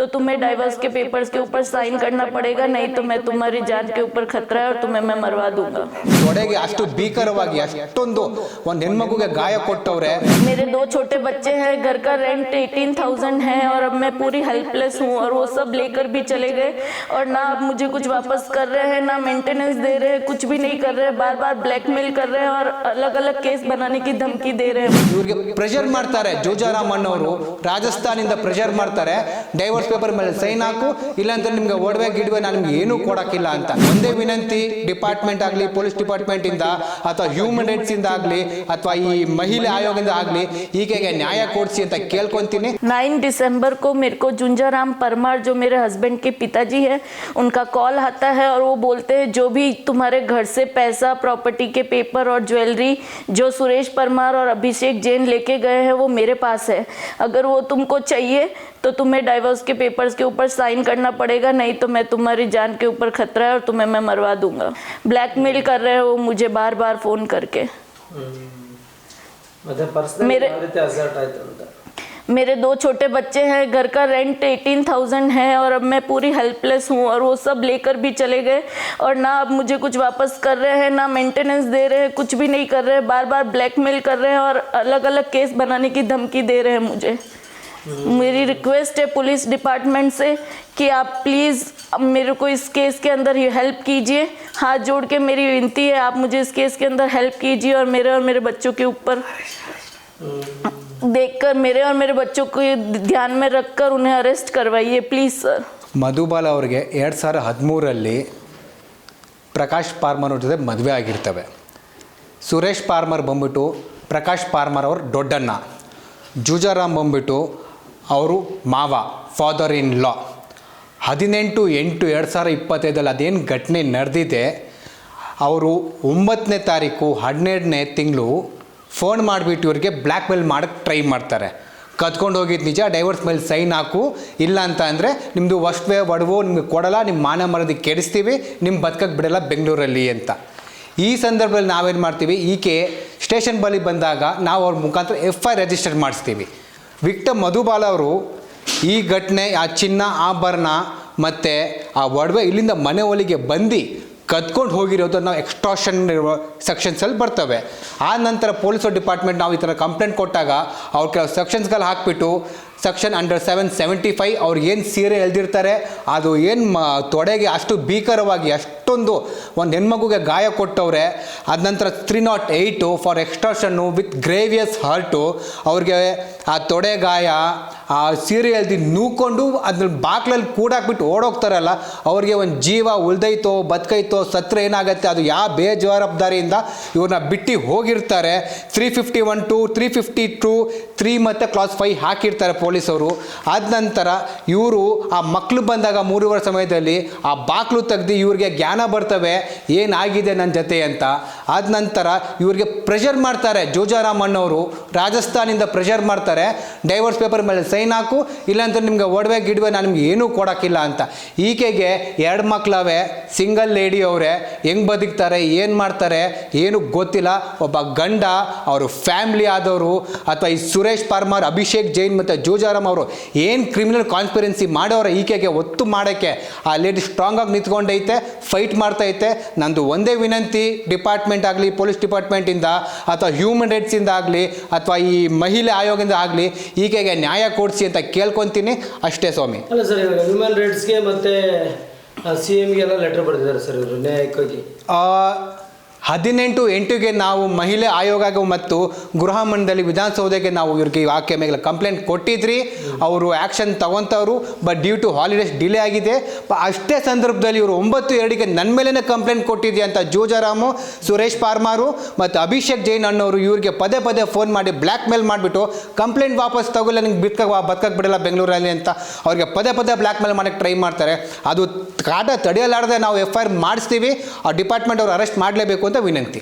तो तुम्हें डाइवोर्स के पेपर्स के ऊपर साइन करना पड़ेगा, नहीं तो मैं तुम्हारी जान के ऊपर खतरा है और तुम्हें मैं मरवा दूंगा। ತೊಡೆಗೆ ಅಷ್ಟು ಭೀಕರವಾಗಿ ಅಷ್ಟೊಂದು ಒಂದು ಹೆಣ್ಮಗುಗೆ ಗಾಯ ಕೊಟ್ಟವ್ರೆ। मेरे 2 छोटे बच्चे हैं, घर का रेंट 18,000 है और अब मैं पूरी हेल्पलेस हूँ और वो सब लेकर भी चले गए और ना अब मुझे कुछ वापस कर रहे हैं, ना मेंटेनेंस दे रहे हैं, कुछ भी नहीं कर रहे हैं, बार बार ब्लैकमेल कर रहे हैं और अलग अलग केस बनाने की धमकी दे रहे हैं। ಇವ್ರಿಗೆ ಪ್ರೆಷರ್ ಮಾಡ್ತಾರೆ, ಜೋಜಾರಾಮ್ ಅನ್ನೋರು ರಾಜಸ್ಥಾನಿಂದ ಪ್ರೆಷರ್ ಮಾಡ್ತಾರೆ, ಡೈವರ್ಸ್ ಪೇಪರ್ ಮೇಲೆ ಸೈನ್ ಹಾಕು, ಇಲ್ಲಾಂದ್ರೆ ನಿಮ್ಗೆ ಒಡವೆ ಗಿಡವೆ ನಾನು ನಿಮ್ಗೆ ಏನೂ ಕೊಡಕ್ಕಿಲ್ಲ ಅಂತ। ಒಂದೇ ವಿನಂತಿ, ಡಿಪಾರ್ಟ್ಮೆಂಟ್ ಆಗಲಿ, ಪೊಲೀಸ್ ಡಿಪಾರ್ಟ್ಮೆಂಟ್ ಇಂದ ಅಥವಾ ಹ್ಯೂಮನ್ ರೈಟ್ಸ್ ಇಂದ ಆಗಲಿ ಅಥವಾ ಈ ಮಹಿಳೆ ಆಯೋಗದಿಂದ ಆಗಲಿ ಈಕೆಗೆ ನ್ಯಾಯ ಕೊಡಿಸಿ ಅಂತ ಕೇಳ್ಕೊಂತೀನಿ। 9 दिसंबर को मेरे को जुंजाराम परमार, जो मेरे हस्बैंड के पिताजी है, उनका कॉल आता है और वो बोलते हैं जो भी तुम्हारे घर से पैसा, प्रॉपर्टी के पेपर और ज्वेलरी जो सुरेश परमार और अभिषेक जैन लेके गए हैं वो मेरे पास है, अगर वो तुमको चाहिए तो तुम्हें डाइवोर्स के पेपर्स के ऊपर साइन करना पड़ेगा, नहीं तो मैं तुम्हारी जान के ऊपर खतरा है और तुम्हें मैं मरवा दूंगा। ब्लैकमेल कर रहे हो मुझे बार बार फ़ोन करके। मेरे 2 छोटे बच्चे हैं, घर का रेंट 18,000 है और अब मैं पूरी हेल्पलेस हूँ और वो सब लेकर भी चले गए और ना अब मुझे कुछ वापस कर रहे हैं, ना मेंटेनेंस दे रहे हैं, कुछ भी नहीं कर रहे हैं, बार बार ब्लैकमेल कर रहे हैं और अलग अलग केस बनाने की धमकी दे रहे हैं मुझे। मेरी रिक्वेस्ट है पुलिस डिपार्टमेंट से कि आप प्लीज़ मेरे को इस केस के अंदर हेल्प कीजिए, हाथ जोड़ के मेरी विनती है, आप मुझे इस केस के अंदर हेल्प कीजिए और मेरे बच्चों के ऊपर देखकर मेरे और मेरे बच्चों को ध्यान में रखकर उन्हें अरेस्ट करवाइए प्लीज़ सर। ಮಧುಬಾಲ ಅವರಿಗೆ 2013ರಲ್ಲಿ ಪ್ರಕಾಶ್ ಪಾರ್ಮರ್ ಅವ್ರ ಜೊತೆ ಮದುವೆ ಆಗಿರ್ತವೆ। ಸುರೇಶ್ ಪಾರ್ಮರ್ ಬಂದ್ಬಿಟ್ಟು ಪ್ರಕಾಶ್ ಪಾರ್ಮರ್ ಅವ್ರ ದೊಡ್ಡಣ್ಣ, ಜೂಜಾರಾಮ್ ಬಂದ್ಬಿಟ್ಟು ಅವರು ಮಾವ, ಫಾದರ್ ಇನ್ ಲಾ। 18/8/2025 ಅದೇನು ಘಟನೆ ನಡೆದಿದೆ, ಅವರು 9ನೇ ತಾರೀಕು 12ನೇ ತಿಂಗಳು ಫೋನ್ ಮಾಡಿಬಿಟ್ಟು ಇವ್ರಿಗೆ ಬ್ಲ್ಯಾಕ್ ಮೇಲ್ ಮಾಡೋಕ್ಕೆ ಟ್ರೈ ಮಾಡ್ತಾರೆ। ಕದ್ಕೊಂಡು ಹೋಗಿದ್ದು ನಿಜ, ಡೈವರ್ಸ್ ಮೇಲೆ ಸೈನ್ ಹಾಕು, ಇಲ್ಲ ಅಂತ ಅಂದರೆ ನಿಮ್ಮದು ವಸ್ಟ್ವೇ ಒಡವು ನಿಮ್ಗೆ ಕೊಡಲ್ಲ, ನಿಮ್ಮ ಮಾನ ಮರ್ಯಾದೆ ಕೆಡಿಸ್ತೀವಿ, ನಿಮ್ಮ ಬದುಕಕ್ಕೆ ಬಿಡಲ್ಲ ಬೆಂಗಳೂರಲ್ಲಿ ಅಂತ। ಈ ಸಂದರ್ಭದಲ್ಲಿ ನಾವೇನು ಮಾಡ್ತೀವಿ, ಈಕೆ ಸ್ಟೇಷನ್ ಬಳಿ ಬಂದಾಗ ನಾವು ಅವ್ರ ಮುಖಾಂತರ FIR ರಿಜಿಸ್ಟರ್ ಮಾಡಿಸ್ತೀವಿ। ವಿಕ್ಟಮ್ ಮಧುಬಾಲ ಅವರು ಈ ಘಟನೆ, ಆ ಚಿನ್ನ ಆಭರಣ ಮತ್ತು ಆ ಒಡವೆ ಇಲ್ಲಿಂದ ಮನೆ ಒಳಗೆ ಬಂದು ಕದ್ಕೊಂಡು ಹೋಗಿರೋದು ನಾವು ಎಕ್ಸ್ಟ್ರಾಕ್ಷನ್ ಸೆಕ್ಷನ್ಸಲ್ಲಿ ಬರ್ತವೆ। ಆ ನಂತರ ಪೊಲೀಸ್ ಡಿಪಾರ್ಟ್ಮೆಂಟ್ ನಾವು ಈ ಥರ ಕಂಪ್ಲೇಂಟ್ ಕೊಟ್ಟಾಗ ಅವ್ರು ಕೆಲವು ಸೆಕ್ಷನ್ಸ್ಗಳು ಹಾಕಿಬಿಟ್ಟು ಸೆಕ್ಷನ್ ಅಂಡರ್ 775 ಅವ್ರು ಏನು ಸೀರೆ ಎಳೆದಿರ್ತಾರೆ ಅದು ಏನು ತೊಡೆಗೆ ಅಷ್ಟು ಭೀಕರವಾಗಿ ಅಷ್ಟೊಂದು ಒಂದು ಹೆಣ್ಮಗುಗೆ ಗಾಯ ಕೊಟ್ಟವ್ರೆ। ಅದ ನಂತರ 308 ಫಾರ್ ಎಕ್ಸ್ಟ್ರಾಕ್ಷನ್ನು ವಿತ್ ಗ್ರೇವಿಯಸ್ ಹರ್ಟು, ಅವ್ರಿಗೆ ಆ ತೊಡೆ ಗಾಯ, ಆ ಸೀರೆ ಎಳ್ದು ನೂಕೊಂಡು ಅದ್ರಲ್ಲಿ ಬಾಕ್ಲಲ್ಲಿ ಕೂಡಾಕ್ಬಿಟ್ಟು ಓಡೋಗ್ತಾರಲ್ಲ, ಅವ್ರಿಗೆ ಒಂದು ಜೀವ ಉಳ್ದೈತೋ ಬದುಕೈತೋ ಸತ್ರ ಏನಾಗುತ್ತೆ ಅದು ಯಾವ ಬೇಜವಾಬ್ದಾರಿಯಿಂದ ಇವ್ರನ್ನ ಬಿಟ್ಟು ಹೋಗಿರ್ತಾರೆ। 351 352 3 ಮತ್ತು ಕ್ಲಾಸ್ 5 ಹಾಕಿರ್ತಾರೆ ಪೊಲೀಸವರು। ಆದ ನಂತರ ಇವರು ಆ ಮಕ್ಕಳು ಬಂದಾಗ 3 ವರ್ಷ ಸಮಯದಲ್ಲಿ ಆ ಬಾಕ್ಲು ತೆಗ್ದು ಇವ್ರಿಗೆ ಜ್ಞಾನ ಬರ್ತವೆ ಏನಾಗಿದೆ ನನ್ನ ಜೊತೆ ಅಂತ। ಆದ ನಂತರ ಇವ್ರಿಗೆ ಪ್ರೆಷರ್ ಮಾಡ್ತಾರೆ, ಜೋಜಾರಾಮ್ ಅನ್ನೋರು ರಾಜಸ್ಥಾನಿಂದ ಪ್ರೆಷರ್ ಮಾಡ್ತಾರೆ, ಡೈವರ್ಸ್ ಪೇಪರ್ ಮೇಲೆ ಸೈನ್ ಹಾಕು, ಇಲ್ಲಾಂದ್ರೆ ನಿಮ್ಗೆ ಒಡವೆ ಗಿಡವೆ ನಾನು ನಿಮ್ಗೆ ಏನೂ ಕೊಡೋಕ್ಕಿಲ್ಲ ಅಂತ। ಈಕೆಗೆ 2 ಮಕ್ಕಳವೆ, ಸಿಂಗಲ್ ಲೇಡಿ ಅವರೇ, ಹೆಂಗೆ ಬದುಕ್ತಾರೆ ಏನು ಮಾಡ್ತಾರೆ ಏನು ಗೊತ್ತಿಲ್ಲ। ಒಬ್ಬ ಗಂಡ, ಅವರು ಫ್ಯಾಮ್ಲಿ ಆದವರು ಅಥವಾ ಈ ಸುರೇಶ್ ಪಾರ್ಮರ್, ಅಭಿಷೇಕ್ ಜೈನ್ ಮತ್ತು ಜೋಜಾರಾಮ್ ಅವರು ಏನು ಕ್ರಿಮಿನಲ್ ಕಾನ್ಸ್ಪಿರೆನ್ಸಿ ಮಾಡೋರ ಈಕೆಗೆ ಒತ್ತು ಮಾಡೋಕ್ಕೆ ಆ ಲೇಡಿ ಸ್ಟ್ರಾಂಗ್ ಆಗಿ ನಿಂತ್ಕೊಂಡೈತೆ, ಫೈಟ್ ಮಾಡ್ತೈತೆ। ನಂದು ಒಂದೇ ವಿನಂತಿ, ಡಿಪಾರ್ಟ್ಮೆಂಟ್ ಆಗಲಿ, ಪೊಲೀಸ್ ಡಿಪಾರ್ಟ್ಮೆಂಟಿಂದ ಅಥವಾ ಹ್ಯೂಮನ್ ರೈಟ್ಸಿಂದ ಆಗಲಿ ಅಥವಾ ಈ ಮಹಿಳೆ ಆಯೋಗದಿಂದ ಆಗಲಿ ಈಕೆಗೆ ನ್ಯಾಯ ಕೊಡಿಸಿ ಅಂತ ಕೇಳ್ಕೊತೀನಿ ಅಷ್ಟೇ ಸ್ವಾಮಿ। ಅಲ್ಲ ಸರ್, ಇವಾಗ ಹ್ಯೂಮನ್ ರೈಟ್ಸ್ಗೆ ಮತ್ತು CMಗೆಲ್ಲ ಲೆಟರ್ ಬರೆದಿದ್ದಾರೆ ಸರ್ ಇವರು ನ್ಯಾಯಕ್ಕಾಗಿ। 18/8 ನಾವು ಮಹಿಳೆ ಆಯೋಗ ಮತ್ತು ಗೃಹ ಮಂಡಳಿ ವಿಧಾನಸೌಧಕ್ಕೆ ನಾವು ಇವ್ರಿಗೆ ಆಕೆ ಮೇಲೆ ಕಂಪ್ಲೇಂಟ್ ಕೊಟ್ಟಿದ್ರಿ, ಅವರು ಆ್ಯಕ್ಷನ್ ತಗೊತವ್ರು, but due to holidays delay ಆಗಿದೆ। ಅಷ್ಟೇ ಸಂದರ್ಭದಲ್ಲಿ ಇವರು 9/2 ನನ್ನ ಮೇಲೇ ಕಂಪ್ಲೇಂಟ್ ಕೊಟ್ಟಿದ್ದೆ ಅಂತ ಜೋಜಾರಾಮು, ಸುರೇಶ್ ಪಾರ್ಮಾರು ಮತ್ತು ಅಭಿಷೇಕ್ ಜೈನ್ ಅನ್ನೋರು ಇವ್ರಿಗೆ ಪದೇ ಪದೇ ಫೋನ್ ಮಾಡಿ ಬ್ಲ್ಯಾಕ್ ಮೇಲ್ ಮಾಡಿಬಿಟ್ಟು ಕಂಪ್ಲೇಂಟ್ ವಾಪಸ್ ತಗೊಲ್ಲ, ನಿಂಗೆ ಬದುಕಕ್ಕೆ ಬಿಡಲ್ಲ ಬೆಂಗಳೂರಲ್ಲಿ ಅಂತ ಅವ್ರಿಗೆ ಪದೇ ಪದೇ ಬ್ಲ್ಯಾಕ್ ಮೇಲ್ ಮಾಡೋಕ್ಕೆ ಟ್ರೈ ಮಾಡ್ತಾರೆ। ಅದು ಕಾಟ ತಡೆಯಲಾರದೆ ನಾವು FIR ಮಾಡಿಸ್ತೀವಿ, ಆ ಡಿಪಾರ್ಟ್ಮೆಂಟ್ ಅವ್ರು ಅರೆಸ್ಟ್ ಮಾಡಲೇಬೇಕು ಅಂತ ವಿನಂತಿ।